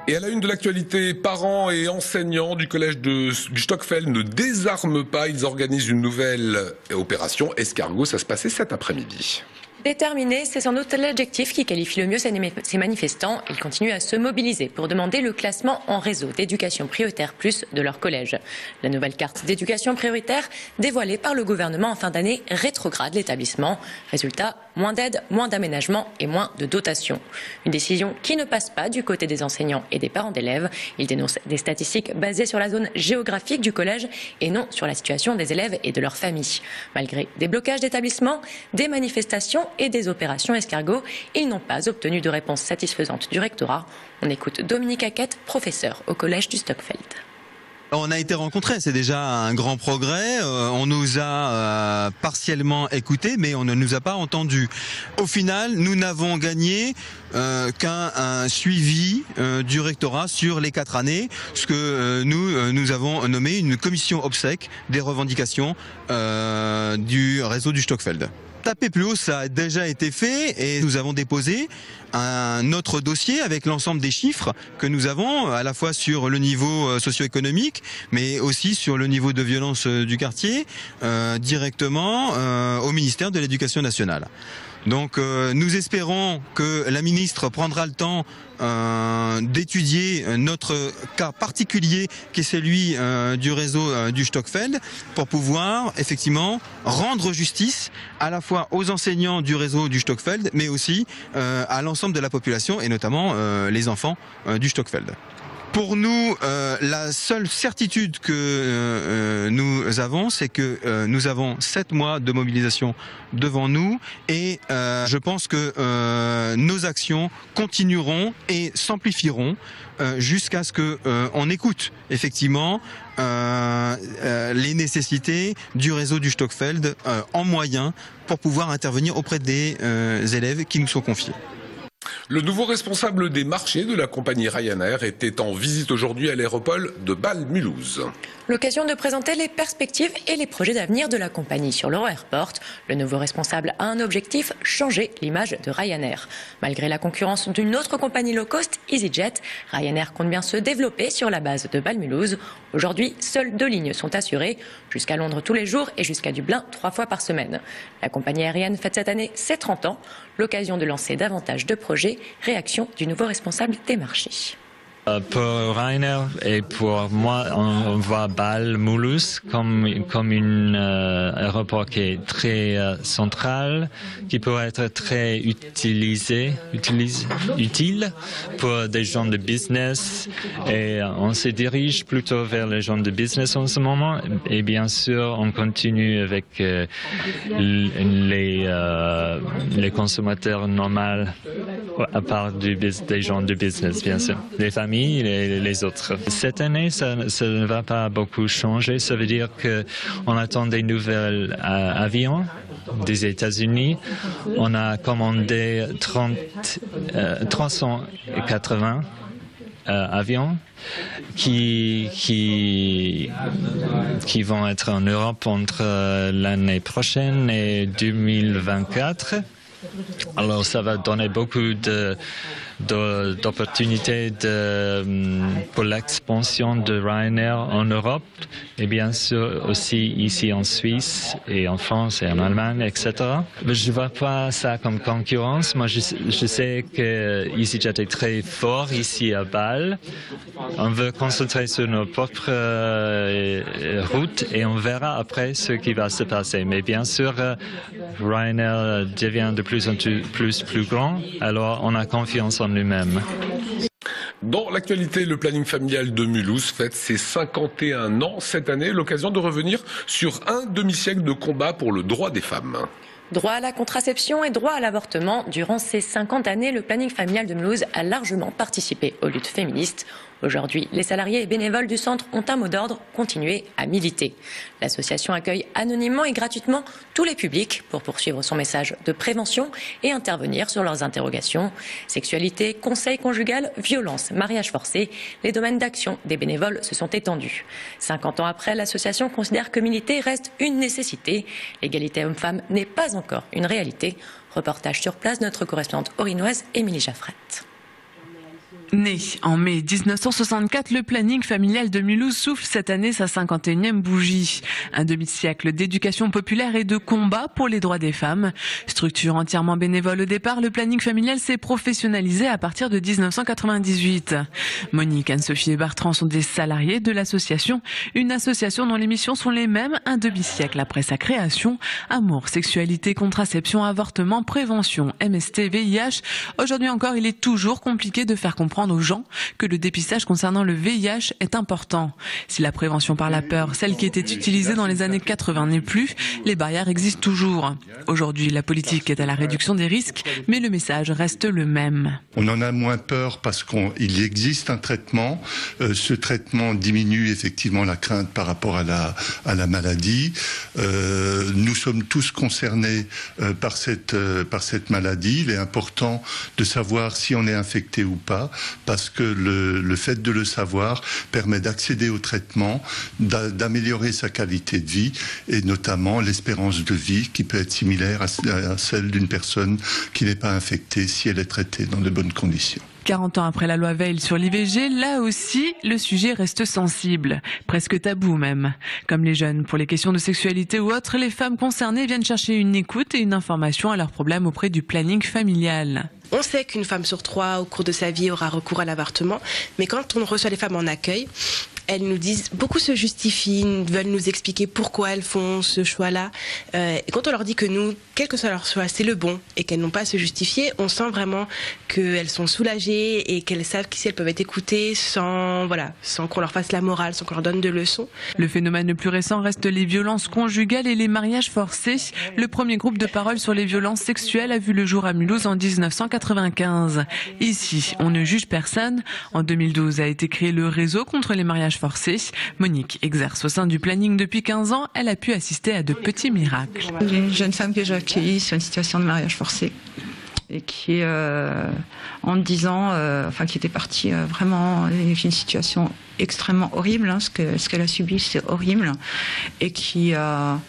Et à la une de l'actualité, parents et enseignants du collège du Stockfeld ne désarment pas. Ils organisent une nouvelle opération escargot. Ça se passait cet après-midi. Déterminés, c'est sans doute l'adjectif qui qualifie le mieux ces manifestants. Ils continuent à se mobiliser pour demander le classement en réseau d'éducation prioritaire plus de leur collège. La nouvelle carte d'éducation prioritaire dévoilée par le gouvernement en fin d'année rétrograde l'établissement. Résultat, moins d'aide, moins d'aménagement et moins de dotation. Une décision qui ne passe pas du côté des enseignants et des parents d'élèves. Ils dénoncent des statistiques basées sur la zone géographique du collège et non sur la situation des élèves et de leurs familles. Malgré des blocages d'établissements, des manifestations et des opérations escargots, ils n'ont pas obtenu de réponse satisfaisante du rectorat. On écoute Dominique Hackett, professeur au collège du Stockfeld. On a été rencontrés, c'est déjà un grand progrès. On nous a partiellement écoutés, mais on ne nous a pas entendus. Au final, nous n'avons gagné qu'un suivi du rectorat sur les 4 années, ce que nous avons nommé une commission obsèque des revendications du réseau du Stockfeld. Taper plus haut, ça a déjà été fait et nous avons déposé un autre dossier avec l'ensemble des chiffres que nous avons, à la fois sur le niveau socio-économique, mais aussi sur le niveau de violence du quartier, directement au ministère de l'Éducation nationale. Donc nous espérons que la ministre prendra le temps d'étudier notre cas particulier qui est celui du réseau du Stockfeld pour pouvoir effectivement rendre justice à la fois aux enseignants du réseau du Stockfeld mais aussi à l'ensemble de la population et notamment les enfants du Stockfeld. Pour nous, la seule certitude que nous avons, c'est que nous avons 7 mois de mobilisation devant nous et je pense que nos actions continueront et s'amplifieront jusqu'à ce qu'on écoute effectivement les nécessités du réseau du Stockfeld en moyens pour pouvoir intervenir auprès des élèves qui nous sont confiés. Le nouveau responsable des marchés de la compagnie Ryanair était en visite aujourd'hui à l'aéroport de Bâle-Mulhouse. L'occasion de présenter les perspectives et les projets d'avenir de la compagnie sur l'Euro-Airport. Le nouveau responsable a un objectif, changer l'image de Ryanair. Malgré la concurrence d'une autre compagnie low cost, EasyJet, Ryanair compte bien se développer sur la base de Bâle-Mulhouse. Aujourd'hui, seules 2 lignes sont assurées, jusqu'à Londres tous les jours et jusqu'à Dublin 3 fois par semaine. La compagnie aérienne fête cette année ses 30 ans, l'occasion de lancer davantage de projets. Réaction du nouveau responsable des marchés. Pour Ryanair et pour moi, on voit Bâle-Mulhouse comme un aéroport qui est très central, qui peut être très utile pour des gens de business. Et on se dirige plutôt vers les gens de business en ce moment. Et bien sûr, on continue avec les consommateurs normaux, à part des gens de business, bien sûr. Les familles et les autres. Cette année, ça ne va pas beaucoup changer. Ça veut dire qu'on attend des nouvelles avions des États-Unis. On a commandé 380 avions qui vont être en Europe entre l'année prochaine et 2024. Alors ça va donner beaucoup d'opportunités pour l'expansion de Ryanair en Europe et bien sûr aussi ici en Suisse et en France et en Allemagne, etc. Mais je ne vois pas ça comme concurrence. Moi, je sais que EasyJet est très fort ici à Bâle. On veut concentrer sur nos propres routes et on verra après ce qui va se passer. Mais bien sûr, Ryanair devient de plus en plus grand, alors on a confiance en lui-même. Dans l'actualité, le planning familial de Mulhouse fête ses 51 ans cette année, l'occasion de revenir sur un demi-siècle de combat pour le droit des femmes. Droit à la contraception et droit à l'avortement. Durant ces 50 années, le planning familial de Mulhouse a largement participé aux luttes féministes. Aujourd'hui, les salariés et bénévoles du centre ont un mot d'ordre, continuer à militer. L'association accueille anonymement et gratuitement tous les publics pour poursuivre son message de prévention et intervenir sur leurs interrogations. Sexualité, conseil conjugal, violence, mariage forcé, les domaines d'action des bénévoles se sont étendus. 50 ans après, l'association considère que militer reste une nécessité. L'égalité homme-femme n'est pas encore une réalité. Reportage sur place de notre correspondante orinoise Émilie Jaffrette. Né en mai 1964, le planning familial de Mulhouse souffle cette année sa 51e bougie. Un demi-siècle d'éducation populaire et de combat pour les droits des femmes. Structure entièrement bénévole au départ, le planning familial s'est professionnalisé à partir de 1998. Monique, Anne-Sophie et Bertrand sont des salariés de l'association. Une association dont les missions sont les mêmes un demi-siècle après sa création. Amour, sexualité, contraception, avortement, prévention, MST, VIH. Aujourd'hui encore, il est toujours compliqué de faire comprendre aux gens que le dépistage concernant le VIH est important. Si la prévention par la peur, celle qui était utilisée dans les années 80 n'est plus, les barrières existent toujours. Aujourd'hui, la politique est à la réduction des risques, mais le message reste le même. On en a moins peur parce qu'il existe un traitement. Ce traitement diminue effectivement la crainte par rapport à la maladie. Nous sommes tous concernés par cette maladie. Il est important de savoir si on est infecté ou pas, parce que le fait de le savoir permet d'accéder au traitement, d'améliorer sa qualité de vie et notamment l'espérance de vie qui peut être similaire à celle d'une personne qui n'est pas infectée si elle est traitée dans de bonnes conditions. 40 ans après la loi Veil sur l'IVG, là aussi, le sujet reste sensible, presque tabou même. Comme les jeunes, pour les questions de sexualité ou autres, les femmes concernées viennent chercher une écoute et une information à leurs problèmes auprès du planning familial. On sait qu'une femme sur 3 au cours de sa vie aura recours à l'avortement, mais quand on reçoit les femmes en accueil, elles nous disent, beaucoup se justifient, veulent nous expliquer pourquoi elles font ce choix-là. Et quand on leur dit que nous, quel que soit leur choix, c'est le bon et qu'elles n'ont pas à se justifier, on sent vraiment qu'elles sont soulagées et qu'elles savent qu'ici elles peuvent être écoutées sans qu'on leur fasse la morale, sans qu'on leur donne de leçons. Le phénomène le plus récent reste les violences conjugales et les mariages forcés. Le premier groupe de parole sur les violences sexuelles a vu le jour à Mulhouse en 1995. Ici, on ne juge personne. En 2012 a été créé le réseau contre les mariages forcés. Monique exerce au sein du planning depuis 15 ans. Elle a pu assister à de petits miracles. Une jeune femme que j'ai accueillie sur une situation de mariage forcé et qui, en 10 ans, qui était partie vraiment d'une situation extrêmement horrible. Ce qu'elle a subi, c'est horrible, et qui a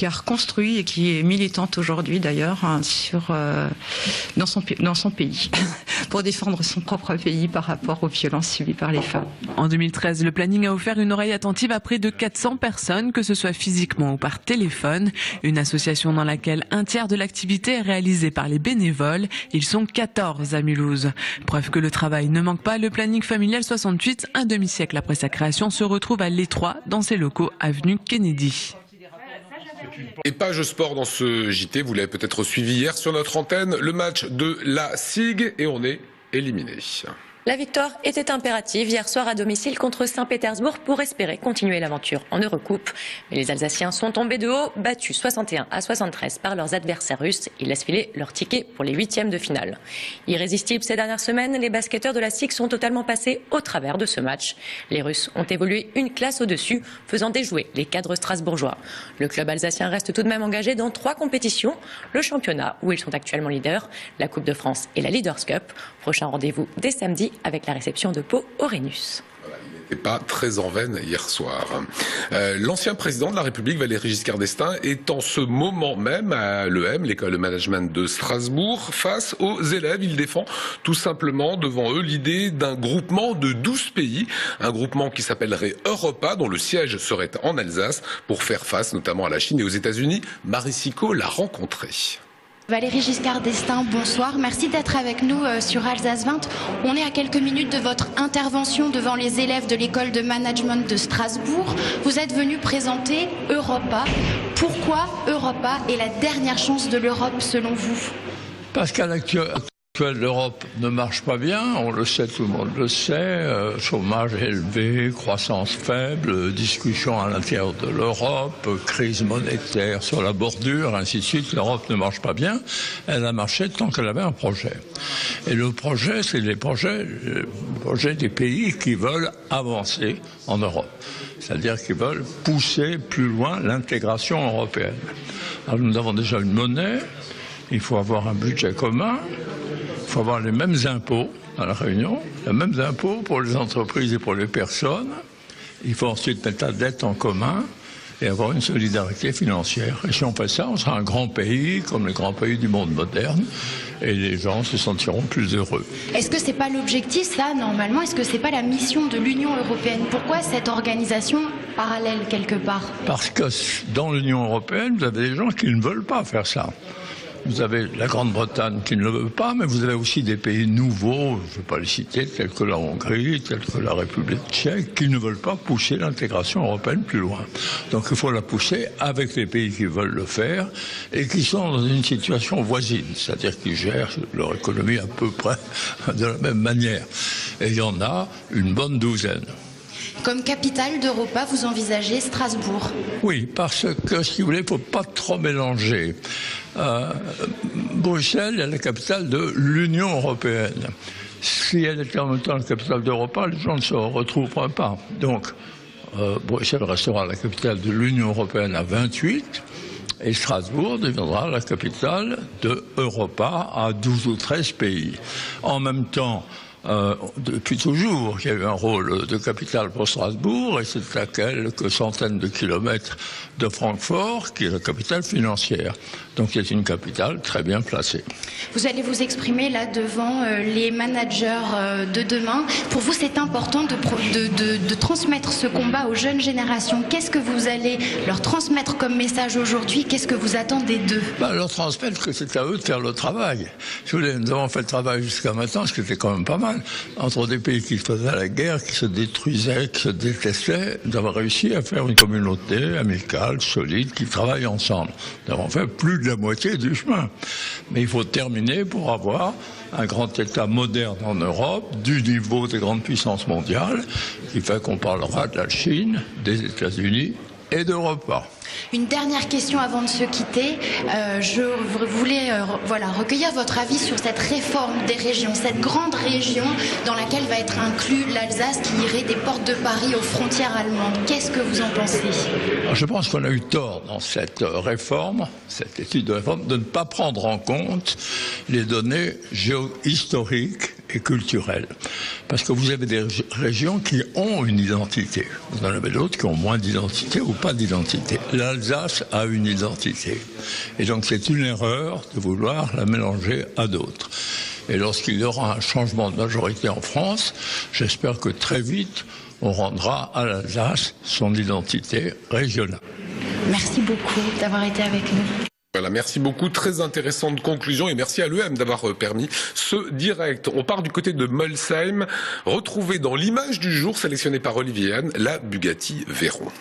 reconstruit et qui est militante aujourd'hui d'ailleurs dans son pays pour défendre son propre pays par rapport aux violences subies par les femmes. En 2013, le planning a offert une oreille attentive à près de 400 personnes, que ce soit physiquement ou par téléphone. Une association dans laquelle un tiers de l'activité est réalisé par les bénévoles. Ils sont 14 à Mulhouse. Preuve que le travail ne manque pas, le planning familial 68, un demi-siècle après sa création, se retrouve à l'Étroit dans ses locaux avenue Kennedy. Et page sport dans ce JT, vous l'avez peut-être suivi hier sur notre antenne, le match de la SIG et on est éliminé. La victoire était impérative hier soir à domicile contre Saint-Pétersbourg pour espérer continuer l'aventure en Eurocoupe. Mais les Alsaciens sont tombés de haut, battus 61-73 par leurs adversaires russes. Ils laissent filer leur ticket pour les 8e de finale. Irrésistibles ces dernières semaines, les basketteurs de la SIG sont totalement passés au travers de ce match. Les Russes ont évolué une classe au-dessus, faisant déjouer les cadres strasbourgeois. Le club alsacien reste tout de même engagé dans 3 compétitions. Le championnat, où ils sont actuellement leaders, la Coupe de France et la Leaders Cup. Prochain rendez-vous dès samedi avec la réception de Pau au Rhenus. Et pas très en veine hier soir. L'ancien président de la République, Valéry Giscard d'Estaing, est en ce moment même à l'EM, l'école de management de Strasbourg, face aux élèves. Il défend tout simplement devant eux l'idée d'un groupement de 12 pays, un groupement qui s'appellerait Europa, dont le siège serait en Alsace, pour faire face notamment à la Chine et aux États-Unis. Marie Sicot l'a rencontré. Valéry Giscard d'Estaing, bonsoir. Merci d'être avec nous sur Alsace 20. On est à quelques minutes de votre intervention devant les élèves de l'école de management de Strasbourg. Vous êtes venu présenter Europa. Pourquoi Europa est la dernière chance de l'Europe selon vous? Parce qu'à l'actuel, l'Europe ne marche pas bien, on le sait, tout le monde le sait, chômage élevé, croissance faible, discussion à l'intérieur de l'Europe, crise monétaire sur la bordure, ainsi de suite. L'Europe ne marche pas bien, elle a marché tant qu'elle avait un projet. Et le projet, c'est les projets des pays qui veulent avancer en Europe, c'est-à-dire qui veulent pousser plus loin l'intégration européenne. Alors nous avons déjà une monnaie, il faut avoir un budget commun, il faut avoir les mêmes impôts à la Réunion, les mêmes impôts pour les entreprises et pour les personnes. Il faut ensuite mettre la dette en commun et avoir une solidarité financière. Et si on fait ça, on sera un grand pays, comme les grands pays du monde moderne, et les gens se sentiront plus heureux. Est-ce que c'est pas l'objectif, ça, normalement? Est-ce que c'est pas la mission de l'Union européenne? Pourquoi cette organisation parallèle, quelque part? Parce que dans l'Union européenne, vous avez des gens qui ne veulent pas faire ça. Vous avez la Grande-Bretagne qui ne le veut pas, mais vous avez aussi des pays nouveaux, je ne vais pas les citer, tels que la Hongrie, tels que la République tchèque, qui ne veulent pas pousser l'intégration européenne plus loin. Donc il faut la pousser avec les pays qui veulent le faire et qui sont dans une situation voisine, c'est-à-dire qui gèrent leur économie à peu près de la même manière. Et il y en a une bonne douzaine. Comme capitale d'Europa, vous envisagez Strasbourg? Oui, parce que, si vous voulez, il ne faut pas trop mélanger. Bruxelles est la capitale de l'Union européenne. Si elle était en même temps la capitale d'Europa, les gens ne se retrouveraient pas. Donc, Bruxelles restera la capitale de l'Union européenne à 28, et Strasbourg deviendra la capitale de Europa à 12 ou 13 pays. En même temps, depuis toujours, il y a eu un rôle de capitale pour Strasbourg, et c'est à quelques centaines de kilomètres de Francfort, qui est la capitale financière. Donc c'est une capitale très bien placée. Vous allez vous exprimer là devant les managers de demain. Pour vous, c'est important de transmettre ce combat aux jeunes générations. Qu'est-ce que vous allez leur transmettre comme message aujourd'hui? Qu'est-ce que vous attendez d'eux? Leur transmettre que c'est à eux de faire le travail. Si vous voulez, nous avons fait le travail jusqu'à maintenant, ce qui était quand même pas mal. Entre des pays qui faisaient la guerre, qui se détruisaient, qui se détestaient, nous avons réussi à faire une communauté amicale, solide, qui travaille ensemble. Nous avons fait plus de la moitié du chemin. Mais il faut terminer pour avoir un grand État moderne en Europe, du niveau des grandes puissances mondiales, qui fait qu'on parlera de la Chine, des États-Unis et d'Europa. Une dernière question avant de se quitter. Je voulais recueillir votre avis sur cette réforme des régions, cette grande région dans laquelle va être inclus l'Alsace qui irait des portes de Paris aux frontières allemandes. Qu'est-ce que vous en pensez? Je pense qu'on a eu tort dans cette réforme, cette étude de réforme, de ne pas prendre en compte les données historiques et culturelles. Parce que vous avez des régions qui ont une identité. Vous en avez d'autres qui ont moins d'identité ou pas d'identité. L'Alsace a une identité. Et donc c'est une erreur de vouloir la mélanger à d'autres. Et lorsqu'il y aura un changement de majorité en France, j'espère que très vite, on rendra à l'Alsace son identité régionale. Merci beaucoup d'avoir été avec nous. Voilà, merci beaucoup, très intéressante conclusion et merci à l'EM d'avoir permis ce direct. On part du côté de Molsheim, retrouver dans l'image du jour sélectionnée par Olivier Anne, la Bugatti Veyron.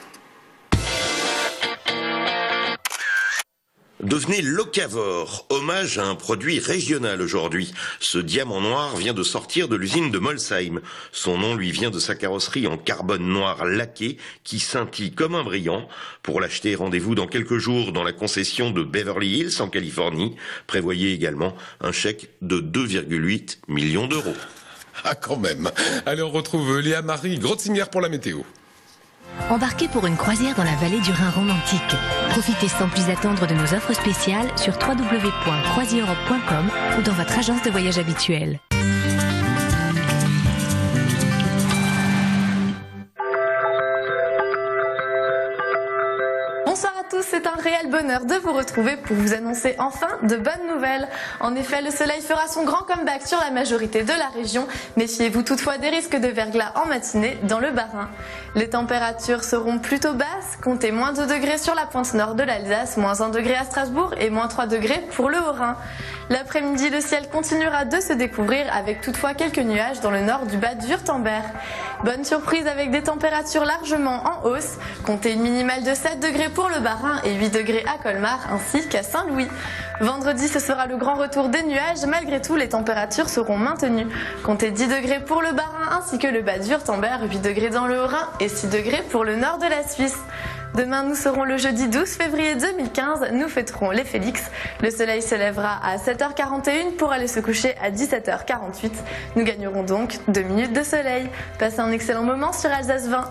Devenez locavore, hommage à un produit régional aujourd'hui. Ce diamant noir vient de sortir de l'usine de Molsheim. Son nom lui vient de sa carrosserie en carbone noir laqué qui scintille comme un brillant. Pour l'acheter, rendez-vous dans quelques jours dans la concession de Beverly Hills en Californie. Prévoyez également un chèque de 2,8 millions d'euros. Ah quand même. Allez, on retrouve Léa-Marie Grotzinger pour la météo. Embarquez pour une croisière dans la vallée du Rhin romantique. Profitez sans plus attendre de nos offres spéciales sur www.croisieurope.com ou dans votre agence de voyage habituelle. Bonsoir à tous, c'est un réel bonheur de vous retrouver pour vous annoncer enfin de bonnes nouvelles. En effet, le soleil fera son grand comeback sur la majorité de la région. Méfiez-vous toutefois des risques de verglas en matinée dans le Bas-Rhin. Les températures seront plutôt basses, comptez moins 2 degrés sur la pointe nord de l'Alsace, moins 1 degré à Strasbourg et moins 3 degrés pour le Haut-Rhin. L'après-midi, le ciel continuera de se découvrir avec toutefois quelques nuages dans le nord du Bade-Wurtemberg. Bonne surprise avec des températures largement en hausse, comptez une minimale de 7 degrés pour le Bas-Rhin et 8 degrés à Colmar ainsi qu'à Saint-Louis. Vendredi, ce sera le grand retour des nuages. Malgré tout, les températures seront maintenues. Comptez 10 degrés pour le Bas-Rhin ainsi que le Bade-Wurtemberg, 8 degrés dans le Haut-Rhin et 6 degrés pour le nord de la Suisse. Demain, nous serons le jeudi 12 février 2015. Nous fêterons les Félix. Le soleil se lèvera à 7h41 pour aller se coucher à 17h48. Nous gagnerons donc 2 minutes de soleil. Passez un excellent moment sur Alsace 20.